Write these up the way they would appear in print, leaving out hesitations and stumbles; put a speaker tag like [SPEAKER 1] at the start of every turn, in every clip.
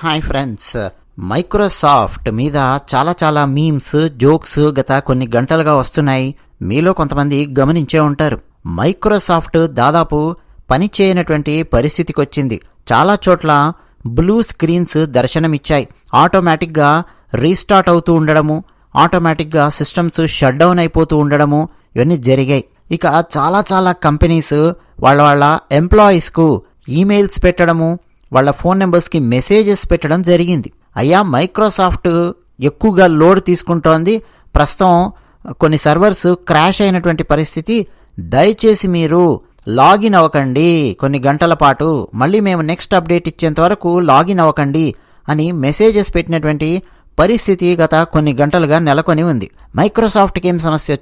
[SPEAKER 1] Hi friends, Microsoft మీద చాలా memes, jokes గత కొన్ని గంటలుగా వస్తున్నాయి. మీలో కొంతమంది గమనించే ఉంటారు. మైక్రోసాఫ్ట్ దాదాపు పని చేయనటువంటి పరిస్థితికి వచ్చింది. చాలా చోట్ల బ్లూ స్క్రీన్స్ దర్శనమిచ్చాయి. ఆటోమేటిక్గా రీస్టార్ట్ అవుతూ ఉండడము, ఆటోమేటిక్గా సిస్టమ్స్ షట్ డౌన్ అయిపోతూ ఉండడము, ఇవన్నీ జరిగాయి. ఇక చాలా కంపెనీస్ వాళ్ళ ఎంప్లాయీస్కు ఈమెయిల్స్ పెట్టడము, వాళ్ళ ఫోన్ నెంబర్స్కి మెసేజెస్ పెట్టడం జరిగింది. అయ్యా, మైక్రోసాఫ్ట్ ఎక్కువగా లోడ్ తీసుకుంటోంది, ప్రస్తుతం కొన్ని సర్వర్స్ క్రాష్ అయినటువంటి పరిస్థితి, దయచేసి మీరు లాగిన్ అవ్వకండి కొన్ని గంటల పాటు, మళ్ళీ మేము నెక్స్ట్ అప్డేట్ ఇచ్చేంత వరకు లాగిన్ అవ్వకండి అని మెసేజెస్ పెట్టినటువంటి పరిస్థితి గత కొన్ని గంటలుగా నెలకొని ఉంది. మైక్రోసాఫ్ట్కి ఏం సమస్య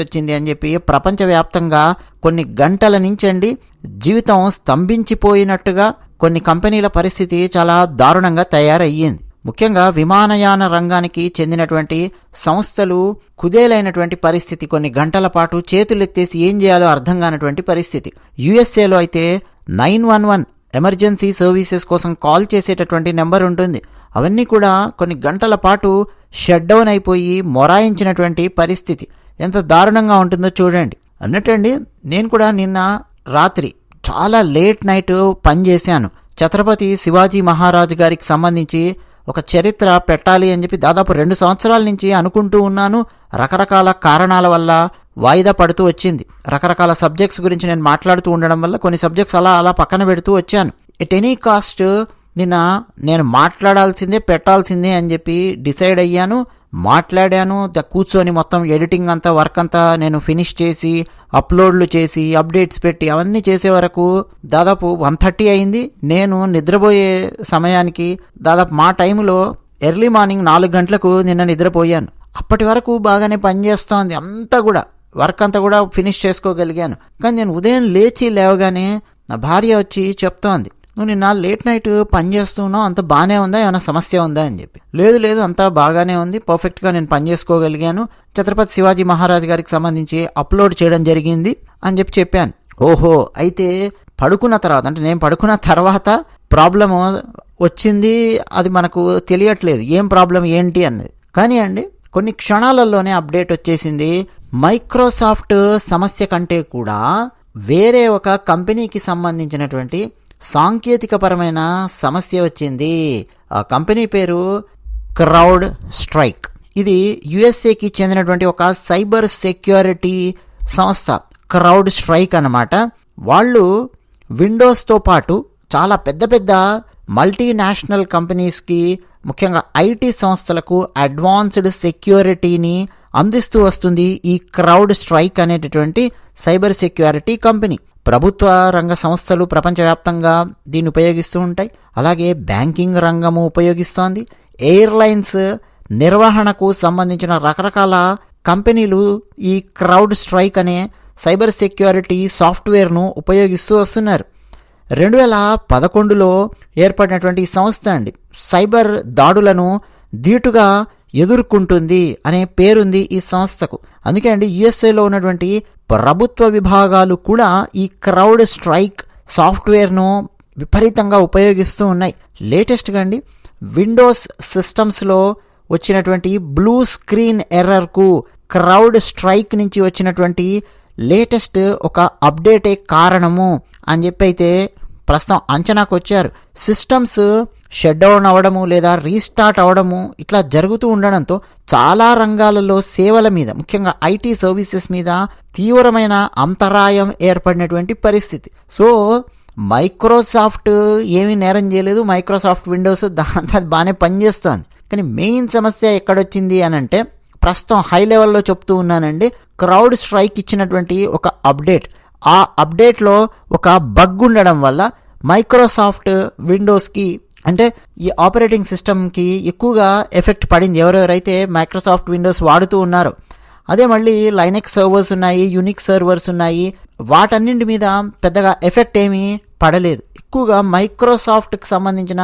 [SPEAKER 1] వచ్చింది అని చెప్పి ప్రపంచవ్యాప్తంగా కొన్ని గంటల నుంచి జీవితం స్తంభించిపోయినట్టుగా కొన్ని కంపెనీల పరిస్థితి చాలా దారుణంగా తయారయ్యింది. ముఖ్యంగా విమానయాన రంగానికి చెందినటువంటి సంస్థలు కుదేలైనటువంటి పరిస్థితి, కొన్ని గంటల పాటు చేతులెత్తేసి ఏం చేయాలో అర్థం కానటువంటి పరిస్థితి. యుఎస్ఏలో అయితే 911 ఎమర్జెన్సీ సర్వీసెస్ కోసం కాల్ చేసేటటువంటి నెంబర్ ఉంటుంది. అవన్నీ కూడా కొన్ని గంటల పాటు షట్ డౌన్ అయిపోయి మొరాయించినటువంటి పరిస్థితి. ఎంత దారుణంగా ఉంటుందో చూడండి. అన్నట్టండి, నేను కూడా నిన్న రాత్రి చాలా లేట్ నైట్ పనిచేశాను. ఛత్రపతి శివాజీ మహారాజు గారికి సంబంధించి ఒక చరిత్ర పెట్టాలి అని చెప్పి దాదాపు 2 సంవత్సరాల నుంచి అనుకుంటూ ఉన్నాను. రకరకాల కారణాల వల్ల వాయిదా పడుతూ వచ్చింది. రకరకాల సబ్జెక్ట్స్ గురించి నేను మాట్లాడుతూ ఉండడం వల్ల కొన్ని సబ్జెక్ట్స్ అలా పక్కన పెడుతూ వచ్చాను. ఎట్ ఎనీ కాస్ట్ నిన్న నేను మాట్లాడాల్సిందే, పెట్టాల్సిందే అని చెప్పి డిసైడ్ అయ్యాను. మాట్లాడాను. కూర్చొని మొత్తం ఎడిటింగ్ అంతా, వర్క్ అంతా నేను ఫినిష్ చేసి, అప్లోడ్లు చేసి, అప్డేట్స్ పెట్టి అవన్నీ చేసే వరకు దాదాపు 1:30 అయింది. నేను నిద్రపోయే సమయానికి దాదాపు మా టైంలో ఎర్లీ మార్నింగ్ 4 గంటలకు నిన్న నిద్రపోయాను. అప్పటి వరకు బాగానే పనిచేస్తోంది, అంతా కూడా వర్క్ అంతా కూడా ఫినిష్ చేసుకోగలిగాను. కానీ నేను ఉదయం లేవగానే నా భార్య వచ్చి చెప్తోంది, నువ్వు నిన్న లేట్ నైట్ పనిచేస్తున్నావు, అంత బాగానే ఉందా, ఏమైనా సమస్య ఉందా అని చెప్పి. లేదు అంతా బాగానే ఉంది, పర్ఫెక్ట్గా నేను పని చేసుకోగలిగాను, ఛత్రపతి శివాజీ మహారాజ్ గారికి సంబంధించి అప్లోడ్ చేయడం జరిగింది అని చెప్పాను. ఓహో, అయితే పడుకున్న తర్వాత, అంటే నేను పడుకున్న తర్వాత ప్రాబ్లము వచ్చింది, అది మనకు తెలియట్లేదు ఏం ప్రాబ్లం ఏంటి అన్నది. కానీ అండి, కొన్ని క్షణాలలోనే అప్డేట్ వచ్చేసింది. మైక్రోసాఫ్ట్ సమస్య కంటే కూడా వేరే ఒక కంపెనీకి సంబంధించినటువంటి సాంకేతికపరమైన సమస్య వచ్చింది. ఆ కంపెనీ పేరు క్రౌడ్ స్ట్రైక్. ఇది యుఎస్ఏకి చెందినటువంటి ఒక సైబర్ సెక్యూరిటీ సంస్థ, క్రౌడ్ స్ట్రైక్ అన్నమాట. వాళ్ళు విండోస్తో పాటు చాలా పెద్ద మల్టీనేషనల్ కంపెనీస్కి, ముఖ్యంగా ఐటీ సంస్థలకు అడ్వాన్స్డ్ సెక్యూరిటీని అందిస్తూ వస్తుంది ఈ క్రౌడ్ స్ట్రైక్ అనేటటువంటి సైబర్ సెక్యూరిటీ కంపెనీ. ప్రభుత్వ రంగ సంస్థలు ప్రపంచవ్యాప్తంగా దీన్ని ఉపయోగిస్తూ ఉంటాయి. అలాగే బ్యాంకింగ్ రంగము ఉపయోగిస్తోంది. ఎయిర్లైన్స్ నిర్వహణకు సంబంధించిన రకరకాల కంపెనీలు ఈ క్రౌడ్ స్ట్రైక్ అనే సైబర్ సెక్యూరిటీ సాఫ్ట్వేర్ను ఉపయోగిస్తూ వస్తున్నారు. 2011లో ఏర్పడినటువంటి ఈ సంస్థ అండి, సైబర్ దాడులను ధీటుగా ఎదుర్కొంటుంది అనే పేరుంది ఈ సంస్థకు. అందుకే అండి, యుఎస్ఏలో ఉన్నటువంటి ప్రభుత్వ విభాగాలు కూడా ఈ క్రౌడ్ స్ట్రైక్ సాఫ్ట్వేర్ను విపరీతంగా ఉపయోగిస్తూ ఉన్నాయి. లేటెస్ట్గా అండి, విండోస్ సిస్టమ్స్లో వచ్చినటువంటి బ్లూ స్క్రీన్ ఎర్రర్కు క్రౌడ్ స్ట్రైక్ నుంచి వచ్చినటువంటి లేటెస్ట్ ఒక అప్డేటే కారణము అని చెప్పి అయితే ప్రస్తుతం అంచనాకు వచ్చారు. సిస్టమ్స్ షట్ డౌన్ అవ్వడము లేదా రీస్టార్ట్ అవ్వడము ఇట్లా జరుగుతూ ఉండడంతో చాలా రంగాలలో సేవల మీద, ముఖ్యంగా ఐటీ సర్వీసెస్ మీద తీవ్రమైన అంతరాయం ఏర్పడినటువంటి పరిస్థితి. సో మైక్రోసాఫ్ట్ ఏమీ నేరం చేయలేదు. మైక్రోసాఫ్ట్ విండోస్ దాంతో బాగానే పనిచేస్తోంది. కానీ మెయిన్ సమస్య ఎక్కడొచ్చింది అని అంటే, ప్రస్తుతం హై లెవెల్లో చెప్తూ ఉన్నానండి, క్రౌడ్ స్ట్రైక్ ఇచ్చినటువంటి ఒక అప్డేట్, ఆ అప్డేట్లో ఒక బగ్ ఉండడం వల్ల మైక్రోసాఫ్ట్ విండోస్కి, అంటే ఈ ఆపరేటింగ్ సిస్టమ్కి ఎక్కువగా ఎఫెక్ట్ పడింది ఎవరెవరైతే మైక్రోసాఫ్ట్ విండోస్ వాడుతూ ఉన్నారో. అదే మళ్ళీ లైనెక్స్ సర్వర్స్ ఉన్నాయి, యూనిక్స్ సర్వర్స్ ఉన్నాయి, వాటన్నింటి మీద పెద్దగా ఎఫెక్ట్ ఏమీ పడలేదు. ఎక్కువగా మైక్రోసాఫ్ట్కి సంబంధించిన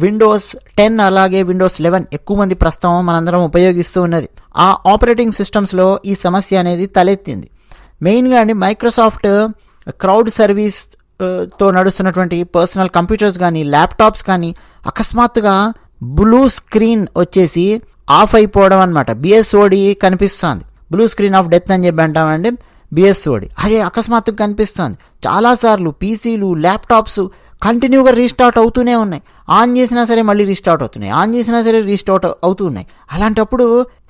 [SPEAKER 1] విండోస్ 10 అలాగే విండోస్ 11 ఎక్కువ మంది ప్రస్తుతం మనందరం ఉపయోగిస్తూ ఉన్నది. ఆ ఆపరేటింగ్ సిస్టమ్స్లో ఈ సమస్య అనేది తలెత్తింది. మెయిన్గా అండి, మైక్రోసాఫ్ట్ క్రౌడ్ సర్వీస్ తో నడుస్తున్నటువంటి పర్సనల్ కంప్యూటర్స్ కానీ ల్యాప్టాప్స్ కానీ అకస్మాత్తుగా బ్లూ స్క్రీన్ వచ్చేసి ఆఫ్ అయిపోవడం అనమాట. బిఎస్ఓడి కనిపిస్తుంది. బ్లూ స్క్రీన్ ఆఫ్ డెత్ అని చెప్పి అంటామండి, బిఎస్ఓడి. అదే అకస్మాత్తుగా కనిపిస్తుంది. చాలాసార్లు పీసీలు ల్యాప్టాప్స్ కంటిన్యూగా రీస్టార్ట్ అవుతూనే ఉన్నాయి. ఆన్ చేసినా సరే మళ్ళీ రీస్టార్ట్ అవుతున్నాయి, ఆన్ చేసినా సరే రీస్టార్ట్ అవుతున్నాయి. అలాంటప్పుడు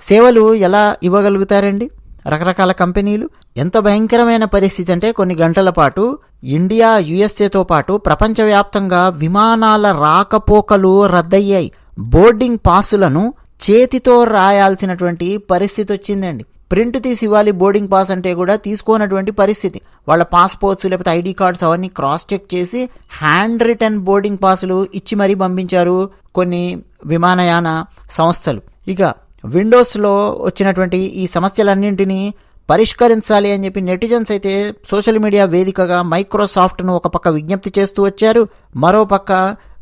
[SPEAKER 1] సేవలు ఎలా ఇవ్వగలుగుతారండి రకరకాల కంపెనీలు? ఎంత భయంకరమైన పరిస్థితి అంటే కొన్ని గంటల పాటు ఇండియా యుఎస్ఏతో పాటు ప్రపంచవ్యాప్తంగా విమానాల రాకపోకలు రద్దయ్యాయి. బోర్డింగ్ పాసులను చేతితో రాయాల్సినటువంటి పరిస్థితి వచ్చిందండి. ప్రింట్ తీసి ఇవ్వాలి బోర్డింగ్ పాస్ అంటే కూడా తీసుకోనటువంటి పరిస్థితి. వాళ్ళ పాస్పోర్ట్స్ లేకపోతే ఐడి కార్డ్స్ అవన్నీ క్రాస్ చెక్ చేసి హ్యాండ్ రిటర్న్ బోర్డింగ్ పాసులు ఇచ్చి మరీ పంపించారు కొన్ని విమానయాన సంస్థలు. ఇక విండోస్లో వచ్చినటువంటి ఈ సమస్యలన్నింటినీ పరిష్కరించాలి అని చెప్పి నెటిజన్స్ అయితే సోషల్ మీడియా వేదికగా మైక్రోసాఫ్ట్ను ఒక పక్క విజ్ఞప్తి చేస్తూ వచ్చారు, మరో పక్క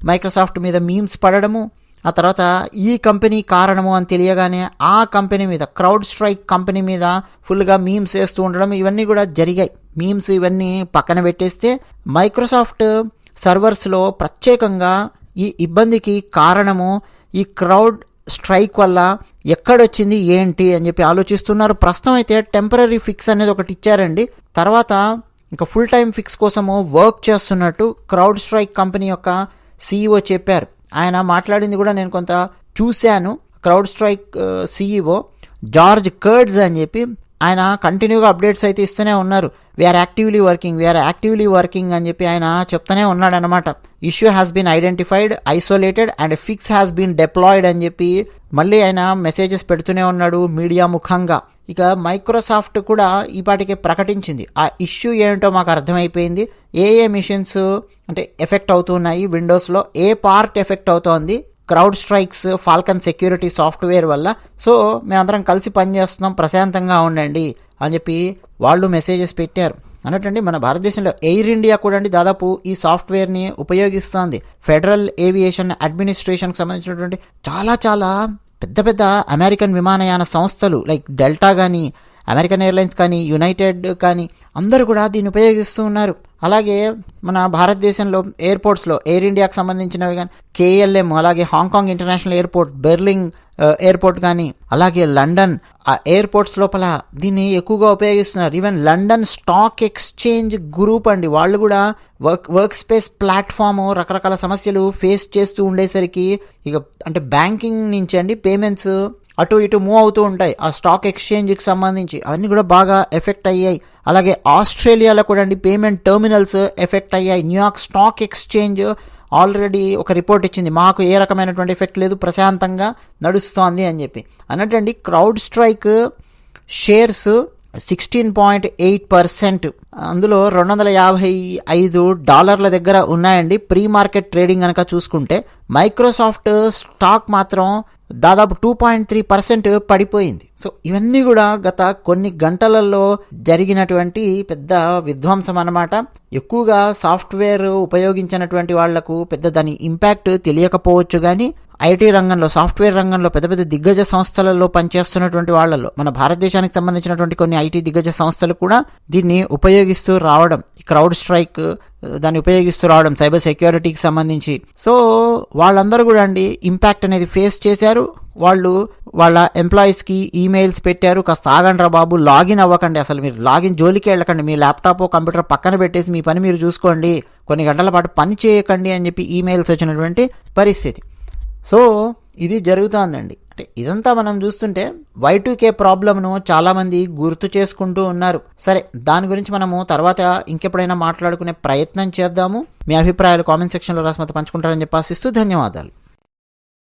[SPEAKER 1] మైక్రోసాఫ్ట్ మీద మీమ్స్ పడడము, ఆ తర్వాత ఈ కంపెనీ కారణము అని తెలియగానే ఆ కంపెనీ మీద క్రౌడ్ స్ట్రైక్ కంపెనీ మీద ఫుల్గా మీమ్స్ వేస్తూ ఉండడం, ఇవన్నీ కూడా జరిగాయి. మీమ్స్ ఇవన్నీ పక్కన పెట్టేస్తే మైక్రోసాఫ్ట్ సర్వర్స్లో ప్రత్యేకంగా ఈ ఇబ్బందికి కారణము ఈ క్రౌడ్ స్ట్రైక్ వల్ల ఎక్కడొచ్చింది ఏంటి అని చెప్పి ఆలోచిస్తున్నారు. ప్రస్తుతం అయితే టెంపరరీ ఫిక్స్ అనేది ఒకటి ఇచ్చారండి. తర్వాత ఇంకా ఫుల్ టైం ఫిక్స్ కోసము వర్క్ చేస్తున్నట్టు క్రౌడ్ స్ట్రైక్ కంపెనీ యొక్క CEO చెప్పారు. ఆయన మాట్లాడింది కూడా నేను కొంత చూశాను. Crowd strike CEO George curds అని చెప్పి ఆయన కంటిన్యూగా అప్డేట్స్ అయితే ఇస్తూనే ఉన్నారు. వీఆర్ యాక్టివ్లీ వర్కింగ్ అని చెప్పి ఆయన చెప్తూనే ఉన్నాడు అనమాట. Issue has been identified, isolated and fix has been deployed అని చెప్పి మళ్ళీ ఆయన మెసేజెస్ పెడుతూనే ఉన్నాడు మీడియా ముఖంగా. ఇక మైక్రోసాఫ్ట్ కూడా ఈ పాటికే ప్రకటించింది ఆ ఇష్యూ ఏంటో మాకు అర్థమైపోయింది, ఏ మిషన్స్ అంటే ఎఫెక్ట్ అవుతున్నాయి, విండోస్లో ఏ పార్ట్ ఎఫెక్ట్ అవుతోంది crowd strikes Falcon security software వల్ల. సో మేమందరం కలిసి పనిచేస్తున్నాం, ప్రశాంతంగా ఉండండి అని చెప్పి వాళ్ళు మెసేజెస్ పెట్టారు అన్నట్టండి. మన భారతదేశంలో ఎయిర్ ఇండియా కూడా అండి దాదాపు ఈ సాఫ్ట్వేర్ని ఉపయోగిస్తోంది. ఫెడరల్ ఏవియేషన్ అడ్మినిస్ట్రేషన్కి సంబంధించినటువంటి చాలా పెద్ద అమెరికన్ విమానయాన సంస్థలు లైక్ డెల్టా కానీ, అమెరికన్ ఎయిర్లైన్స్ కానీ, యునైటెడ్ కానీ అందరూ కూడా దీన్ని ఉపయోగిస్తూ ఉన్నారు. అలాగే మన భారతదేశంలో ఎయిర్పోర్ట్స్లో ఎయిర్ ఇండియాకి సంబంధించినవి కానీ KLM, అలాగే హాంకాంగ్ ఇంటర్నేషనల్ ఎయిర్పోర్ట్, బెర్లింగ్ ఎయిర్పోర్ట్ కానీ, అలాగే లండన్ ఆ ఎయిర్పోర్ట్స్ లోపల దీన్ని ఎక్కువగా ఉపయోగిస్తున్నారు. Even London stock exchange group అండి, వాళ్ళు కూడా వర్క్ స్పేస్ ప్లాట్ఫామ్ రకరకాల సమస్యలు ఫేస్ చేస్తూ ఉండేసరికి ఇక అంటే బ్యాంకింగ్ నుంచి అండి పేమెంట్స్ అటు ఇటు మూవ్ అవుతూ ఉంటాయి. ఆ స్టాక్ ఎక్స్చేంజ్కి సంబంధించి అవన్నీ కూడా బాగా ఎఫెక్ట్ అయ్యాయి. అలాగే ఆస్ట్రేలియాలో కూడా అండి పేమెంట్ టెర్మినల్స్ ఎఫెక్ట్ అయ్యాయి. న్యూయార్క్ స్టాక్ ఎక్స్చేంజ్ ఆల్రెడీ ఒక రిపోర్ట్ ఇచ్చింది, మాకు ఏ రకమైనటువంటి ఎఫెక్ట్ లేదు, ప్రశాంతంగా నడుస్తోంది అని చెప్పి అన్నట్టండి. క్రౌడ్ స్ట్రైక్ షేర్స్ 16.8%, అందులో $255 దగ్గర ఉన్నాయండి ప్రీ మార్కెట్ ట్రేడింగ్ కనుక చూసుకుంటే. మైక్రోసాఫ్ట్ స్టాక్ మాత్రం దాదాపు 2.3% పడిపోయింది. సో ఇవన్నీ కూడా గత కొన్ని గంటలలో జరిగినటువంటి పెద్ద విధ్వంసం అన్నమాట. ఎక్కువగా సాఫ్ట్వేర్ ఉపయోగించినటువంటి వాళ్లకు పెద్ద దాని ఇంపాక్ట్ తెలియకపోవచ్చు, కానీ ఐటీ రంగంలో, సాఫ్ట్వేర్ రంగంలో పెద్ద దిగ్గజ సంస్థలలో పనిచేస్తున్నటువంటి వాళ్లలో మన భారతదేశానికి సంబంధించినటువంటి కొన్ని ఐటీ దిగ్గజ సంస్థలు కూడా దీన్ని ఉపయోగిస్తూ రావడం, క్రౌడ్ స్ట్రైక్ దాన్ని ఉపయోగిస్తూ రావడం సైబర్ సెక్యూరిటీకి సంబంధించి. సో వాళ్ళందరూ కూడా అండి ఇంపాక్ట్ అనేది ఫేస్ చేశారు. వాళ్ళు వాళ్ళ ఎంప్లాయీస్కి ఈమెయిల్స్ పెట్టారు, కాస్త ఆగండ్రా బాబు, లాగిన్ అవ్వకండి, అసలు మీరు లాగిన్ జోలికి వెళ్ళకండి, మీ ల్యాప్టాప్ కంప్యూటర్ పక్కన పెట్టేసి మీ పని మీరు చూసుకోండి, కొన్ని గంటల పాటు పని చేయకండి అని చెప్పి ఈమెయిల్స్ వచ్చినటువంటి పరిస్థితి. సో ఇది జరుగుతోందండి. అంటే ఇదంతా మనం చూస్తుంటే Y2K ప్రాబ్లమ్ను చాలామంది గుర్తు చేసుకుంటూ ఉన్నారు. సరే, దాని గురించి మనము తర్వాత ఇంకెప్పుడైనా మాట్లాడుకునే ప్రయత్నం చేద్దాము. మీ అభిప్రాయాలు కామెంట్ సెక్షన్లో రాసి పంచుకుంటారని చెప్పి ఆశిస్తూ ధన్యవాదాలు.